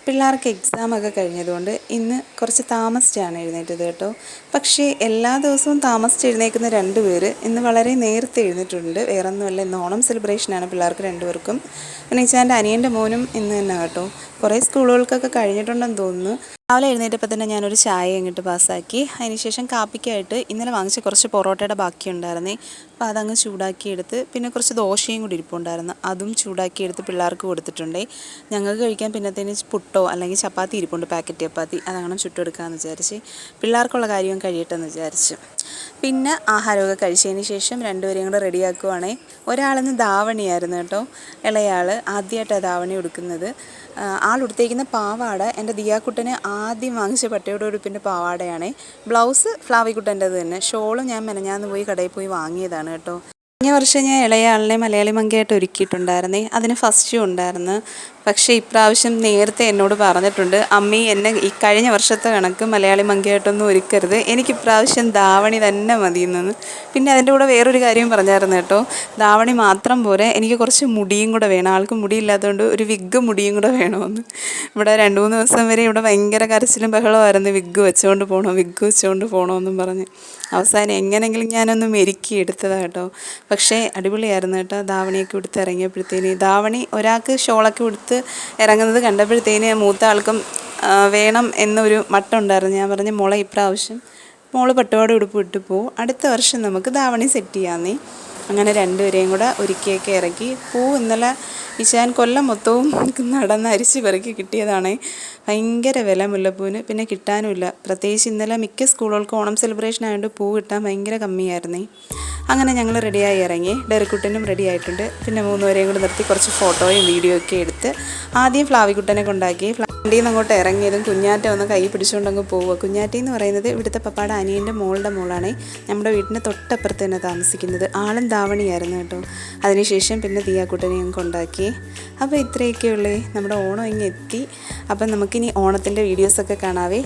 പിള്ളേർക്ക് എക്സാമൊക്കെ കഴിഞ്ഞതുകൊണ്ട് ഇന്ന് കുറച്ച് താമസിച്ചാണ് എഴുന്നേറ്റത് കേട്ടോ. പക്ഷേ എല്ലാ ദിവസവും താമസിച്ച് എഴുന്നേൽക്കുന്ന 2 പേര് ഇന്ന് വളരെ നേരത്തെ എഴുന്നേറ്റിട്ടുണ്ട്. വേറൊന്നുമല്ല, ഇന്ന് ഓണം സെലിബ്രേഷനാണ് പിള്ളേർക്ക് 2 പേർക്കും. പിന്നെ ഇച്ചാൻ്റെ അനിയൻ്റെ മോനും ഇന്ന് തന്നെ കേട്ടോ. കുറേ സ്കൂളുകൾക്കൊക്കെ കഴിഞ്ഞിട്ടുണ്ടെന്ന് തോന്നുന്നു. രാവിലെ എഴുന്നേറ്റപ്പോൾ തന്നെ ഞാനൊരു ചായ അങ്ങോട്ട് പാസ്സാക്കി. അതിനുശേഷം കാപ്പിക്കായിട്ട് ഇന്നലെ വാങ്ങിച്ച കുറച്ച് പൊറോട്ടയുടെ ബാക്കിയുണ്ടായിരുന്നേ. അപ്പോൾ അതങ്ങ് ചൂടാക്കിയെടുത്ത്, പിന്നെ കുറച്ച് ദോശയും കൂടി ഇരിപ്പുണ്ടായിരുന്നു, അതും ചൂടാക്കിയെടുത്ത് പിള്ളേർക്ക് കൊടുത്തിട്ടുണ്ടേ. ഞങ്ങൾക്ക് കഴിക്കാൻ പിന്നത്തേന് പുട്ടോ അല്ലെങ്കിൽ ചപ്പാത്തി ഇരിപ്പുണ്ട്, പാക്കറ്റ് ചപ്പാത്തി, അതങ്ങനെ ചുട്ടെടുക്കാമെന്ന് വിചാരിച്ച്. പിള്ളേർക്കുള്ള കാര്യം കഴിയട്ടെ എന്ന് വിചാരിച്ചു. പിന്നെ ആഹാരമൊക്കെ കഴിച്ചതിന് ശേഷം 2 പേരെയും കൂടെ റെഡിയാക്കുവാണേ. ഒരാളിന്ന് ധാവണിയായിരുന്നു കേട്ടോ. ഇളയാൾ ആദ്യമായിട്ടാണ് ധാവണി ഉടുക്കുന്നത്. ആളുടുത്തേക്കുന്ന പാവാട എൻ്റെ ദിയാക്കുട്ടന് ആദ്യം വാങ്ങിച്ച പട്ടയുടെ ഉടുപ്പിൻ്റെ പാവാടയാണേ. ബ്ലൗസ് ഫ്ലാവിക്കുട്ടൻ്റെത് തന്നെ. ഷോളും ഞാൻ മെനഞ്ഞാന്ന് പോയി കടയിൽ പോയി വാങ്ങിയതാണ് കേട്ടോ. കഴിഞ്ഞ വർഷം ഞാൻ ഇളയാളിനെ മലയാളി മങ്കയായിട്ട് ഒരുക്കിയിട്ടുണ്ടായിരുന്നേ. അതിന് ഫസ്റ്റും ഉണ്ടായിരുന്നു. പക്ഷേ ഇപ്രാവശ്യം നേരത്തെ എന്നോട് പറഞ്ഞിട്ടുണ്ട്, അമ്മി എന്നെ ഈ കഴിഞ്ഞ വർഷത്തെ കണക്ക് മലയാളി മങ്കയായിട്ടൊന്നും ഒരുക്കരുത്, എനിക്കിപ്രാവശ്യം ധാവണി തന്നെ മതിയെന്ന്. പിന്നെ അതിൻ്റെ കൂടെ വേറൊരു കാര്യം പറഞ്ഞായിരുന്നു കേട്ടോ. ധാവണി മാത്രം പോരെ, എനിക്ക് കുറച്ച് മുടിയും കൂടെ വേണം. ആൾക്ക് മുടിയില്ലാത്തതുകൊണ്ട് ഒരു വിഗ് മുടിയും കൂടെ വേണമെന്ന്. ഇവിടെ 2-3 ദിവസം വരെ ഇവിടെ ഭയങ്കര കരച്ചിലും ബഹളമായിരുന്നു, വിഗ് വെച്ചുകൊണ്ട് പോകണമെന്നും പറഞ്ഞ്. അവസാനം എങ്ങനെയെങ്കിലും ഞാനൊന്ന് മെരുക്കി എടുത്തതാണ് കേട്ടോ. പക്ഷേ അടിപൊളിയായിരുന്നു കേട്ടോ. ധാവണിയൊക്കെ ഉടുത്ത് ഇറങ്ങിയപ്പോഴത്തേന്, ധാവണി ഒരാൾക്ക് ഷോളൊക്കെ ഉടുത്ത് ഇറങ്ങുന്നത് കണ്ടപ്പോഴത്തേന് മൂത്ത ആൾക്കും വേണം എന്നൊരു മട്ടുണ്ടായിരുന്നു. ഞാൻ പറഞ്ഞു, മോളെ ഇപ്രാവശ്യം മോള് പട്ടുപാവാട ഉടുപ്പ് ഇട്ട് പോവും, അടുത്ത വർഷം നമുക്ക് ധാവണി സെറ്റ് ചെയ്യാമെന്നേ. അങ്ങനെ 2 പേരെയും കൂടെ ഒരുക്കിയൊക്കെ ഇറക്കി. ഇന്നലെ ഇശാൻ കൊല്ലം മൊത്തവും നടന്ന് അരിച്ച് പെറുക്കി കിട്ടിയതാണേ. ഭയങ്കര വില മുല്ലപ്പൂവിന്, പിന്നെ കിട്ടാനുമില്ല. പ്രത്യേകിച്ച് ഇന്നലെ മിക്ക സ്കൂളുകൾക്കും ഓണം സെലിബ്രേഷൻ ആയതുകൊണ്ട് പൂ കിട്ടാൻ ഭയങ്കര കമ്മിയായിരുന്നേ. അങ്ങനെ ഞങ്ങൾ റെഡിയായി ഇറങ്ങി. ഡെറിക്കുട്ടനും റെഡി ആയിട്ടുണ്ട്. പിന്നെ 3 പേരെയും കൂടെ നിർത്തി കുറച്ച് ഫോട്ടോയും വീഡിയോ ഒക്കെ എടുത്ത് ആദ്യം ഫ്ലാവിക്കുട്ടനെ കൊണ്ടാക്കി. വണ്ടിയിൽ നിന്ന് അങ്ങോട്ട് ഇറങ്ങിയതും കുഞ്ഞാറ്റ ഒന്ന് കൈ പിടിച്ചുകൊണ്ടങ്ങ് പോവുക. കുഞ്ഞാറ്റി എന്ന് പറയുന്നത് ഇവിടുത്തെ പപ്പാടെ അനിയൻ്റെ മോളുടെ മോളാണ്. നമ്മുടെ വീട്ടിന് തൊട്ടപ്പുറത്ത് തന്നെ താമസിക്കുന്നത്. ആളും ധാവണിയായിരുന്നു കേട്ടോ. അതിനുശേഷം പിന്നെ ദിയാക്കുട്ടനെയും കൊണ്ടാക്കി. അപ്പോൾ ഇത്രയൊക്കെയുള്ളേ, നമ്മുടെ ഓണം ഇങ്ങ് എത്തി. അപ്പം നമുക്കിനി ഓണത്തിൻ്റെ വീഡിയോസൊക്കെ കാണാവേ.